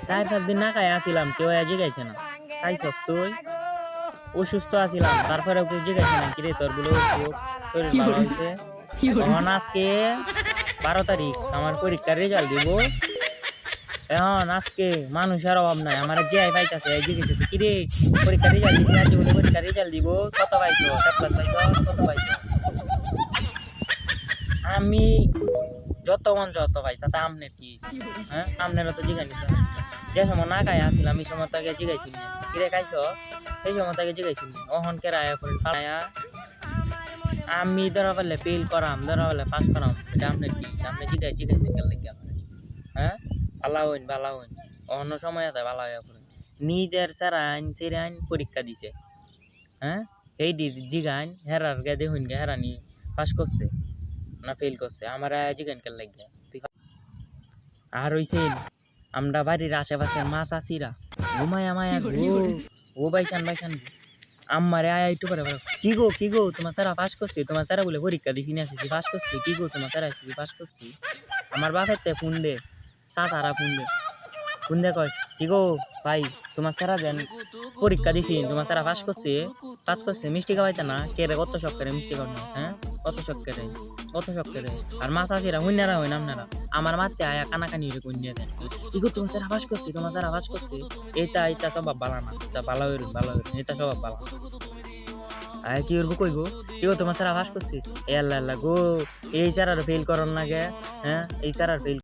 4-5 দিন না খাই আসিলাম, কেউ জিগাইছে না। খাইছস তুই? অসুস্থ আছিলাম, তারপরেও কেউ জিগাইছে না কিরে তোর বলে অসুখ, শরীর ভালো হয়েছে? তখন আজকে 12 তারিখ আমার পরীক্ষার রেজাল্ট দিব। এখন আজকে মানুষের অভাব নাই, আমার যে পাইতাছে জিজ্ঞেস কিরে পরীক্ষার রেজাল্ট দিবি, আজ বলে পরীক্ষার রেজাল্ট দিব, কত পাইছো? ক্লাস পাইছো, কত পাইছো? আমি যত মন যত পাই তাতে আমনের কি? হ্যাঁ, আমনেরও তো জিগাই নিত। যে সময় না খাই আসিলাম এই সময় তাকে জিগাইছিল কিরে খাইছো, সেই সময় তাকে জিগাইছিল। অহন কে রায়া করে পায়া আমি ধরা পারলে ফেল করাম, ধরা পারলে পাস করাম, এটা আমনের কি? আমনে জিগাইতে গেল নাকি আমার? হ্যাঁ, ভালো হইন ভালো হইন, অন্য সময় আছে ভালো হইয়া পড়েন। নিজের স্যার আইন সেরে আইন পরীক্ষা দিছে। হ্যাঁ, এই জিগাইন হেরার গে দেখুন গে হেরানি পাস করছে না ফেল করছে, আমার জিগাইন কেন লাগে। আর হইছে আমরা বাড়ির আশেপাশের মাছ আসিরা ঘুমায় আমায় ও বাইসান বাইসান আমারে আয় একটু করে কি গো তোমার তারা পাস করছে, তোমার তারা বলে পরীক্ষা দিছি না আসছি পাস করছি, কি গো তোমার তারা আসছি পাস করছি। আমার বাপের তে ফোন দে, চাচারা ফোন দে কয় কি গো ভাই তোমার তারা দেন পরীক্ষা দিছি, তোমার তারা পাস করছে মিষ্টি খাওয়াইতে না কে রে, কত শখ করে মিষ্টি খাওয়ানো, হ্যাঁ কত শখ করে, কত শখ করে। আর মাছ আসিরা হুইনারা হইন আপনারা আমার মারতে আয়া কানাকানি রে কোন দিয়ে দেন, কি গো তোমার তারা পাস করছে, তোমার তারা পাস করছে। এটা স্বভাব বালা না, এটা ভালো হইরুন এটা স্বভাব বালা। আয় কি করবো কই গো, কি গো তোমার তারা পাস করছে, এ আল্লাহ আল্লাহ গো, এই চারার ফেল করন লাগে, হ্যাঁ এই চারার ফেল